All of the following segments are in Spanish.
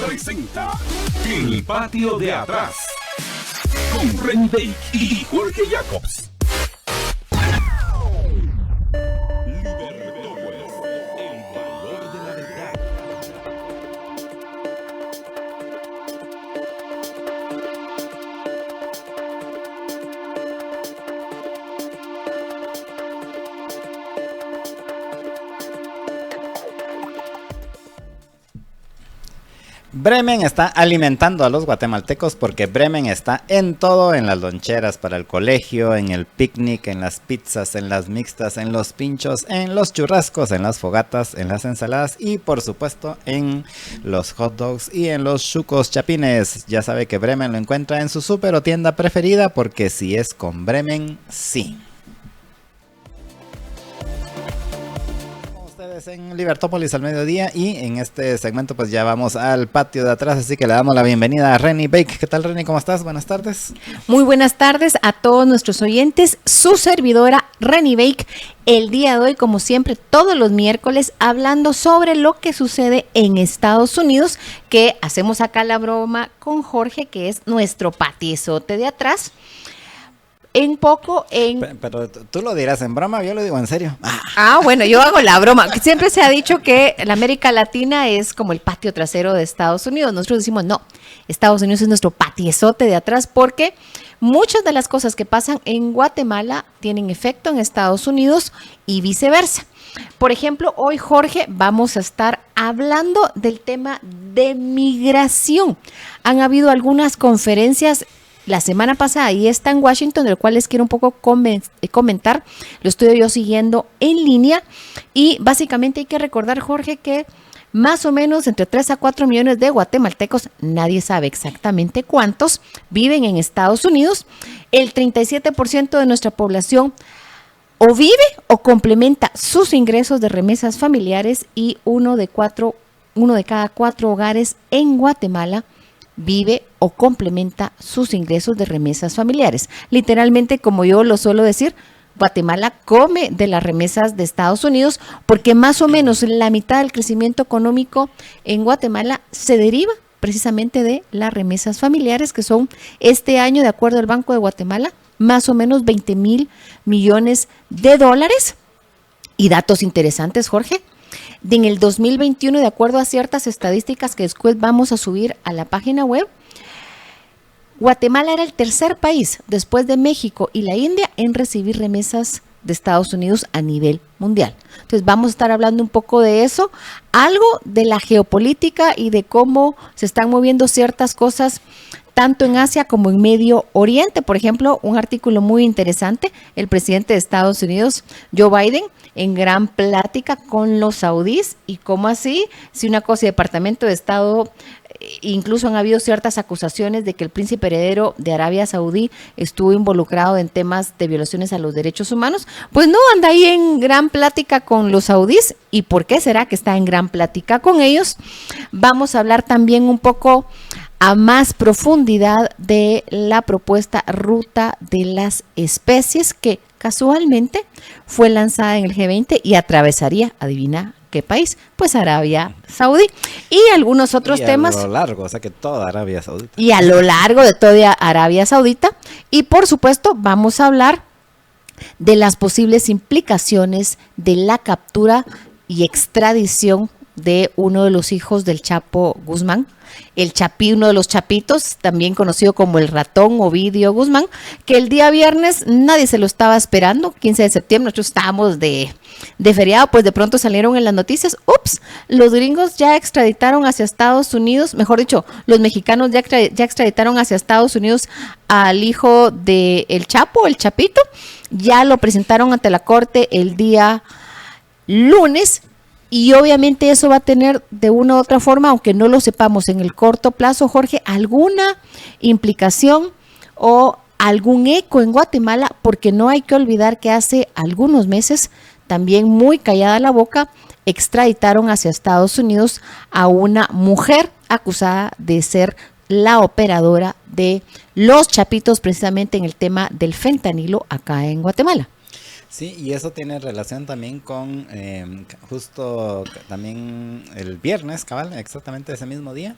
Presenta El Patio de Atrás con Reni Bake y Jorge Jacobs. Libertópolis, el valor de la verdad. Bremen está alimentando a los guatemaltecos porque Bremen está en todo, en las loncheras para el colegio, en el picnic, en las pizzas, en las mixtas, en los pinchos, en los churrascos, en las fogatas, en las ensaladas y por supuesto en los hot dogs y en los chucos chapines. Ya sabe que Bremen lo encuentra en su súper o tienda preferida porque si es con Bremen, sí. En Libertópolis al mediodía y en este segmento pues ya vamos al patio de atrás, así que le damos la bienvenida a Reni Bake. ¿Qué tal, Reni? ¿Cómo estás? Buenas tardes. Muy buenas tardes a todos nuestros oyentes. Su servidora Reni Bake, el día de hoy, como siempre, todos los miércoles, hablando sobre lo que sucede en Estados Unidos, que hacemos acá la broma con Jorge, que es nuestro patiezote de atrás. Pero tú lo dirás en broma, yo lo digo en serio. Bueno, yo hago la broma. Siempre se ha dicho que la América Latina es como el patio trasero de Estados Unidos. Nosotros decimos, no, Estados Unidos es nuestro patiezote de atrás porque muchas de las cosas que pasan en Guatemala tienen efecto en Estados Unidos y viceversa. Por ejemplo, hoy, Jorge, vamos a estar hablando del tema de migración. Han habido algunas conferencias la semana pasada y está en Washington, del cual les quiero un poco comentar. Lo estoy yo siguiendo en línea y básicamente hay que recordar, Jorge, que más o menos entre 3 a 4 millones de guatemaltecos, nadie sabe exactamente cuántos, viven en Estados Unidos. El 37% de nuestra población o vive o complementa sus ingresos de remesas familiares y uno de cada 4 hogares en Guatemala vive o complementa sus ingresos de remesas familiares. Literalmente, como yo lo suelo decir, Guatemala come de las remesas de Estados Unidos porque más o menos la mitad del crecimiento económico en Guatemala se deriva precisamente de las remesas familiares, que son este año, de acuerdo al Banco de Guatemala, más o menos 20,000 millones de dólares. Y datos interesantes, Jorge. En el 2021, de acuerdo a ciertas estadísticas que después vamos a subir a la página web, Guatemala era el tercer país después de México y la India en recibir remesas de Estados Unidos a nivel mundial. Entonces vamos a estar hablando un poco de eso, algo de la geopolítica y de cómo se están moviendo ciertas cosas tanto en Asia como en Medio Oriente. Por ejemplo, un artículo muy interesante, el presidente de Estados Unidos, Joe Biden, en gran plática con los saudíes y cómo así, si una cosa, el Departamento de Estado, incluso han habido ciertas acusaciones de que el príncipe heredero de Arabia Saudí estuvo involucrado en temas de violaciones a los derechos humanos, pues no, anda ahí en gran plática con los saudíes. ¿Y por qué será que está en gran plática con ellos? Vamos a hablar también un poco a más profundidad de la propuesta Ruta de las Especies, que casualmente fue lanzada en el G20 y atravesaría, adivina qué país, pues Arabia Saudí, y algunos otros temas. A lo largo, o sea que toda Arabia Saudita. Y a lo largo de toda Arabia Saudita, y por supuesto vamos a hablar de las posibles implicaciones de la captura y extradición de uno de los hijos del Chapo Guzmán, uno de los chapitos, también conocido como el ratón Ovidio Guzmán, que el día viernes nadie se lo estaba esperando, 15 de septiembre, nosotros estábamos de feriado, pues de pronto salieron en las noticias, los gringos ya extraditaron hacia Estados Unidos, mejor dicho, los mexicanos ya extraditaron hacia Estados Unidos al hijo del Chapo, el Chapito, ya lo presentaron ante la corte el día lunes. Y obviamente eso va a tener de una u otra forma, aunque no lo sepamos en el corto plazo, Jorge, alguna implicación o algún eco en Guatemala, porque no hay que olvidar que hace algunos meses, también muy callada la boca, extraditaron hacia Estados Unidos a una mujer acusada de ser la operadora de los chapitos precisamente en el tema del fentanilo acá en Guatemala. Sí, y eso tiene relación también con justo también el viernes, cabal, exactamente ese mismo día,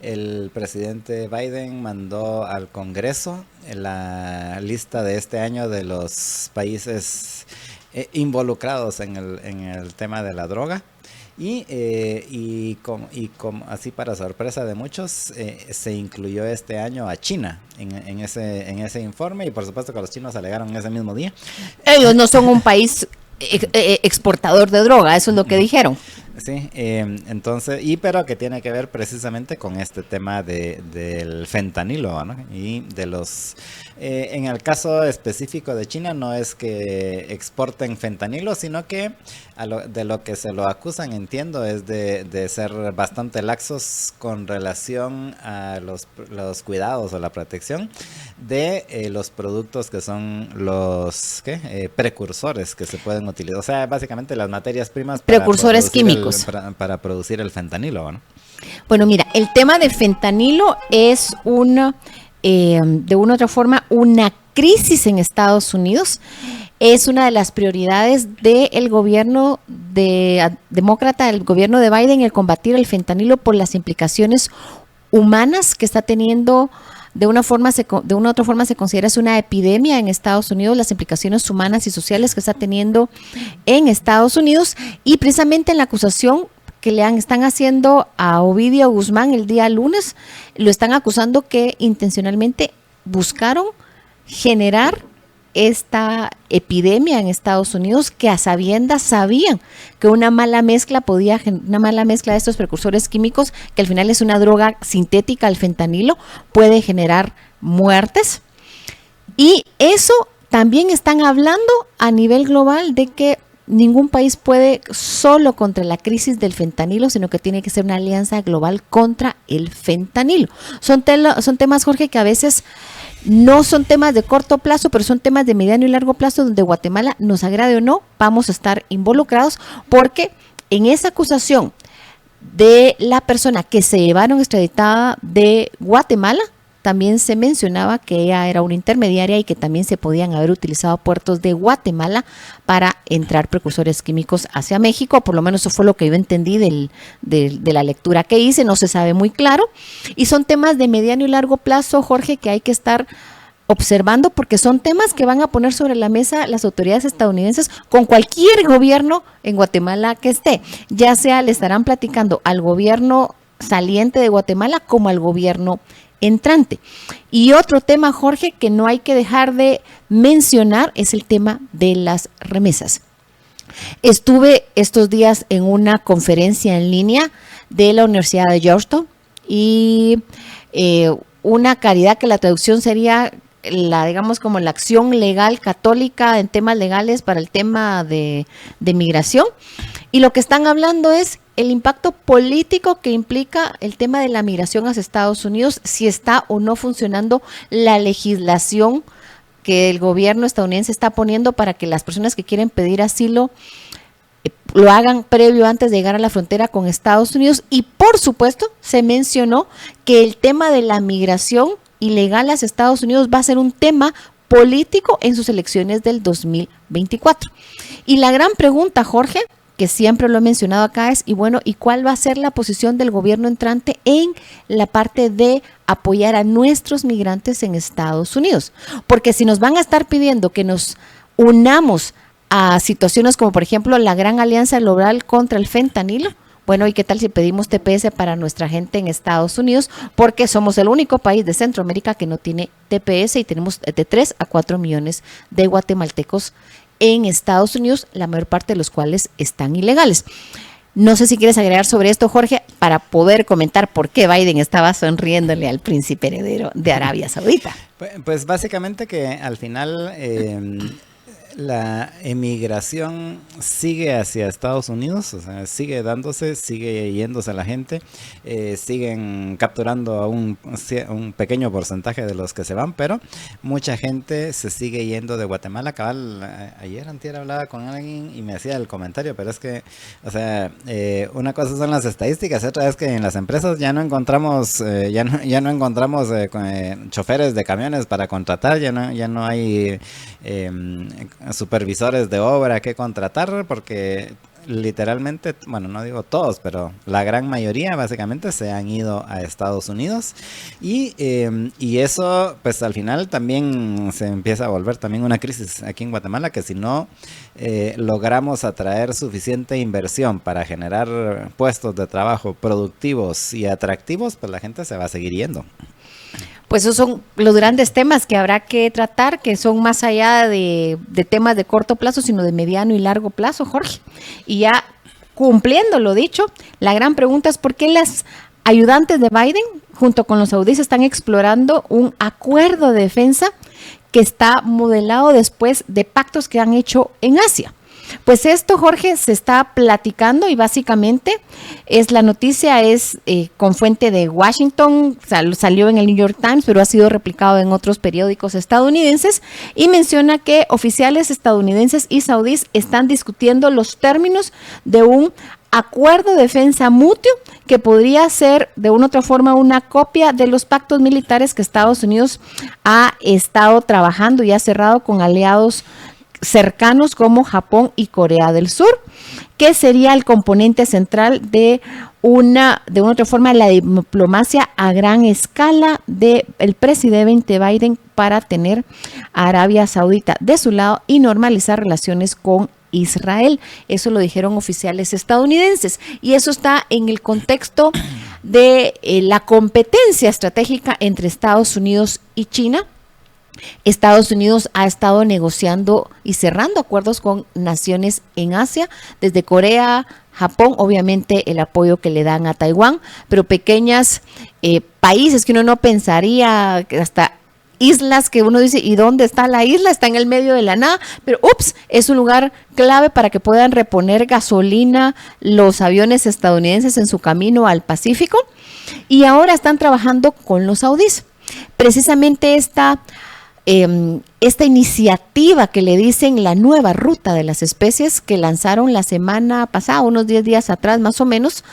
el presidente Biden mandó al Congreso la lista de este año de los países involucrados en el tema de la droga. Así para sorpresa de muchos, se incluyó este año a China en ese informe, y por supuesto que los chinos alegaron ese mismo día. Ellos no son un país exportador de droga, eso es lo que dijeron. Sí, entonces, pero que tiene que ver precisamente con este tema del fentanilo, ¿no? Y de los, en el caso específico de China, no es que exporten fentanilo, sino que de lo que se lo acusan, entiendo, es de ser bastante laxos con relación a los cuidados o la protección de los productos que son los precursores que se pueden utilizar. O sea, básicamente las materias primas precursores químicos para producir el fentanilo, ¿no? Bueno, mira, el tema del fentanilo es de una u otra forma, una crisis en Estados Unidos. Es una de las prioridades del gobierno demócrata, el gobierno de Biden, el combatir el fentanilo por las implicaciones humanas que está teniendo. De una u otra forma se considera es una epidemia en Estados Unidos, las implicaciones humanas y sociales que está teniendo en Estados Unidos, y precisamente en la acusación que están haciendo a Ovidio Guzmán el día lunes, lo están acusando que intencionalmente buscaron generar esta epidemia en Estados Unidos, que a sabiendas sabían que una mala mezcla de estos precursores químicos, que al final es una droga sintética, el fentanilo, puede generar muertes. Y eso también están hablando a nivel global de que ningún país puede solo contra la crisis del fentanilo, sino que tiene que ser una alianza global contra el fentanilo. Son temas, Jorge, que a veces no son temas de corto plazo, pero son temas de mediano y largo plazo, donde Guatemala, nos agrade o no, vamos a estar involucrados, porque en esa acusación de la persona que se llevaron extraditada de Guatemala, también se mencionaba que ella era una intermediaria y que también se podían haber utilizado puertos de Guatemala para entrar precursores químicos hacia México. Por lo menos eso fue lo que yo entendí de la lectura que hice, no se sabe muy claro. Y son temas de mediano y largo plazo, Jorge, que hay que estar observando, porque son temas que van a poner sobre la mesa las autoridades estadounidenses con cualquier gobierno en Guatemala que esté. Ya sea le estarán platicando al gobierno saliente de Guatemala como al gobierno entrante. Y otro tema, Jorge, que no hay que dejar de mencionar es el tema de las remesas. Estuve estos días en una conferencia en línea de la Universidad de Georgetown y una caridad, que la traducción sería digamos como la acción legal católica en temas legales para el tema de migración. Y lo que están hablando es el impacto político que implica el tema de la migración hacia Estados Unidos, si está o no funcionando la legislación que el gobierno estadounidense está poniendo para que las personas que quieren pedir asilo lo hagan previo antes de llegar a la frontera con Estados Unidos. Y por supuesto se mencionó que el tema de la migración ilegal hacia Estados Unidos va a ser un tema político en sus elecciones del 2024. Y la gran pregunta, Jorge, que siempre lo he mencionado acá, es, ¿y cuál va a ser la posición del gobierno entrante en la parte de apoyar a nuestros migrantes en Estados Unidos? Porque si nos van a estar pidiendo que nos unamos a situaciones como, por ejemplo, la Gran Alianza Global contra el Fentanilo, bueno, ¿y qué tal si pedimos TPS para nuestra gente en Estados Unidos? Porque somos el único país de Centroamérica que no tiene TPS, y tenemos de 3 a 4 millones de guatemaltecos en Estados Unidos, la mayor parte de los cuales están ilegales. No sé si quieres agregar sobre esto, Jorge, para poder comentar por qué Biden estaba sonriéndole al príncipe heredero de Arabia Saudita. Pues básicamente que al final la emigración sigue hacia Estados Unidos, o sea, sigue dándose, sigue yéndose la gente, siguen capturando a un pequeño porcentaje de los que se van, pero mucha gente se sigue yendo de Guatemala. Cabal, antier hablaba con alguien y me hacía el comentario, pero es que, o sea, una cosa son las estadísticas, otra es que en las empresas ya no encontramos, choferes de camiones para contratar, ya no hay supervisores de obra que contratar, porque literalmente, bueno, no digo todos, pero la gran mayoría básicamente se han ido a Estados Unidos y eso pues al final también se empieza a volver también una crisis aquí en Guatemala, que si no logramos atraer suficiente inversión para generar puestos de trabajo productivos y atractivos, pues la gente se va a seguir yendo. Pues esos son los grandes temas que habrá que tratar, que son más allá de temas de corto plazo, sino de mediano y largo plazo, Jorge. Y ya cumpliendo lo dicho, la gran pregunta es por qué las ayudantes de Biden, junto con los saudíes, están explorando un acuerdo de defensa que está modelado después de pactos que han hecho en Asia. Pues esto, Jorge, se está platicando y básicamente la noticia es con fuente de Washington, salió en el New York Times, pero ha sido replicado en otros periódicos estadounidenses y menciona que oficiales estadounidenses y saudíes están discutiendo los términos de un acuerdo de defensa mutuo que podría ser de una u otra forma una copia de los pactos militares que Estados Unidos ha estado trabajando y ha cerrado con aliados cercanos como Japón y Corea del Sur, que sería el componente central de una u otra forma la diplomacia a gran escala del presidente Biden para tener a Arabia Saudita de su lado y normalizar relaciones con Israel. Eso lo dijeron oficiales estadounidenses y eso está en el contexto de la competencia estratégica entre Estados Unidos y China. Estados Unidos ha estado negociando y cerrando acuerdos con naciones en Asia, desde Corea, Japón, obviamente el apoyo que le dan a Taiwán, pero pequeños países que uno no pensaría, hasta islas que uno dice, ¿y dónde está la isla? Está en el medio de la nada, pero es un lugar clave para que puedan reponer gasolina los aviones estadounidenses en su camino al Pacífico, y ahora están trabajando con los saudíes. Precisamente esta iniciativa que le dicen la nueva ruta de las especies que lanzaron la semana pasada, unos 10 días atrás más o menos,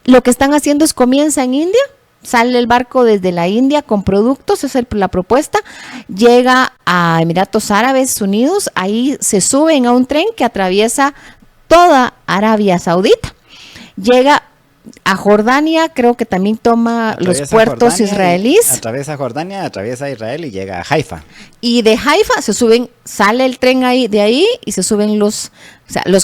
lo que están haciendo es comienza en India, sale el barco desde la India con productos, esa es la propuesta, llega a Emiratos Árabes Unidos, ahí se suben a un tren que atraviesa toda Arabia Saudita, llega a Jordania, creo que también toma los puertos israelíes. Atraviesa Jordania, atraviesa Israel y llega a Haifa. Y de Haifa se suben, sale el tren de ahí y se suben los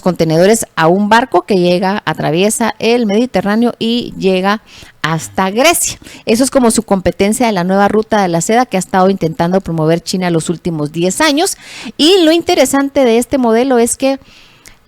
contenedores a un barco que llega, atraviesa el Mediterráneo y llega hasta Grecia. Eso es como su competencia de la nueva ruta de la seda que ha estado intentando promover China los últimos 10 años. Y lo interesante de este modelo es que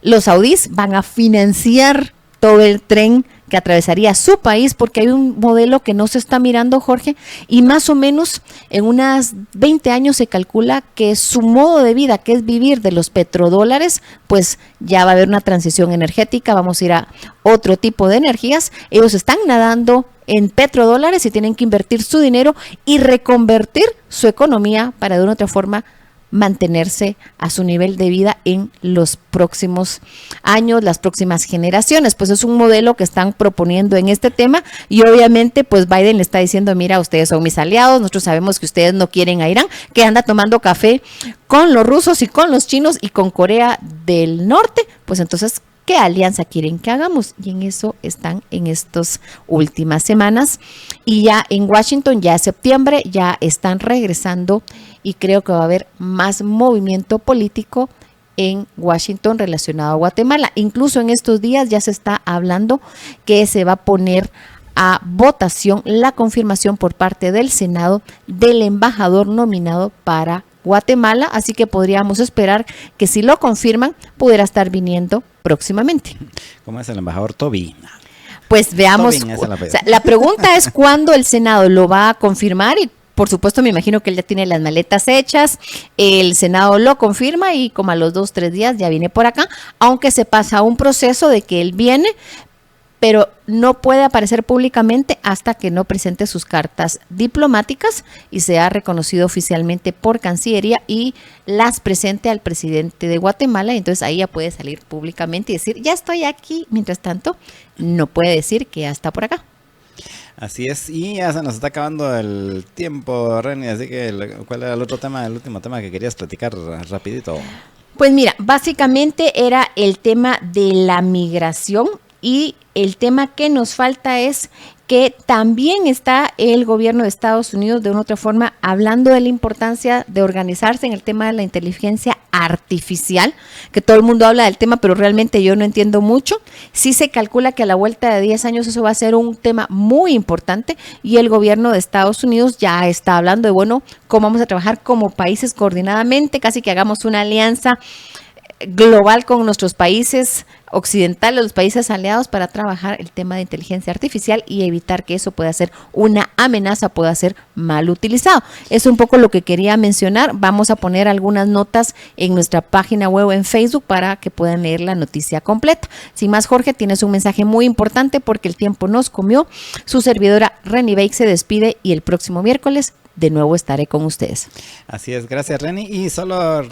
los saudíes van a financiar todo el tren que atravesaría su país, porque hay un modelo que no se está mirando, Jorge, y más o menos en unas 20 años se calcula que su modo de vida, que es vivir de los petrodólares, pues ya va a haber una transición energética, vamos a ir a otro tipo de energías. Ellos están nadando en petrodólares y tienen que invertir su dinero y reconvertir su economía para de una u otra forma mantenerse a su nivel de vida en los próximos años, las próximas generaciones. Pues es un modelo que están proponiendo en este tema y obviamente pues Biden le está diciendo, mira, ustedes son mis aliados, nosotros sabemos que ustedes no quieren a Irán, que anda tomando café con los rusos y con los chinos y con Corea del Norte, pues entonces, ¿qué alianza quieren que hagamos? Y en eso están en estas últimas semanas. Y ya en Washington, ya en septiembre, ya están regresando y creo que va a haber más movimiento político en Washington relacionado a Guatemala. Incluso en estos días ya se está hablando que se va a poner a votación la confirmación por parte del Senado del embajador nominado para Guatemala, así que podríamos esperar que si lo confirman pudiera estar viniendo próximamente. ¿Cómo es el embajador Toby? Pues veamos, la pregunta es cuándo el Senado lo va a confirmar y por supuesto me imagino que él ya tiene las maletas hechas, el Senado lo confirma y como a los 2-3 días ya viene por acá, aunque se pasa un proceso de que él viene, pero no puede aparecer públicamente hasta que no presente sus cartas diplomáticas y sea reconocido oficialmente por Cancillería y las presente al presidente de Guatemala. Entonces ahí ya puede salir públicamente y decir, ya estoy aquí. Mientras tanto, no puede decir que ya está por acá. Así es, y ya se nos está acabando el tiempo, Reni, así que ¿cuál era el otro tema, el último tema que querías platicar rapidito? Pues mira, básicamente era el tema de la migración y el tema que nos falta es que también está el gobierno de Estados Unidos de una u otra forma hablando de la importancia de organizarse en el tema de la inteligencia artificial, que todo el mundo habla del tema, pero realmente yo no entiendo mucho. Sí se calcula que a la vuelta de 10 años eso va a ser un tema muy importante y el gobierno de Estados Unidos ya está hablando de, bueno, cómo vamos a trabajar como países coordinadamente, casi que hagamos una alianza global con nuestros países occidentales, los países aliados para trabajar el tema de inteligencia artificial y evitar que eso pueda ser una amenaza, pueda ser mal utilizado. Es un poco lo que quería mencionar. Vamos a poner algunas notas en nuestra página web en Facebook para que puedan leer la noticia completa. Sin más, Jorge, tienes un mensaje muy importante porque el tiempo nos comió. Su servidora Reni Bake se despide y el próximo miércoles de nuevo estaré con ustedes. Así es, gracias Reni. Y solo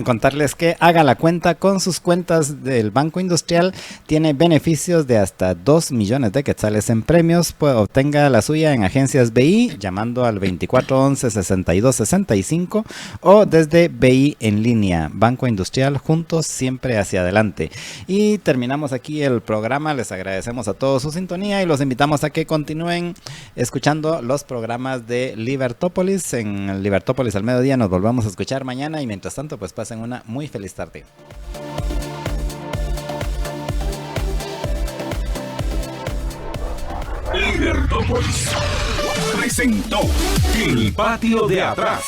contarles que haga la cuenta con sus cuentas del Banco Industrial. Tiene beneficios de hasta 2 millones de quetzales en premios. Pues obtenga la suya en agencias BI llamando al 2411-6265 o desde BI en línea. Banco Industrial, juntos siempre hacia adelante. Y terminamos aquí el programa. Les agradecemos a todos su sintonía y los invitamos a que continúen escuchando los programas de Libertópolis. En Libertópolis al mediodía nos volvamos a escuchar mañana y mientras tanto pues pasen una muy feliz tarde. Libertópolis presentó El Patio de Atrás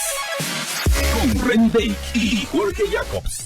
con Reni Bake y Jorge Jacobs.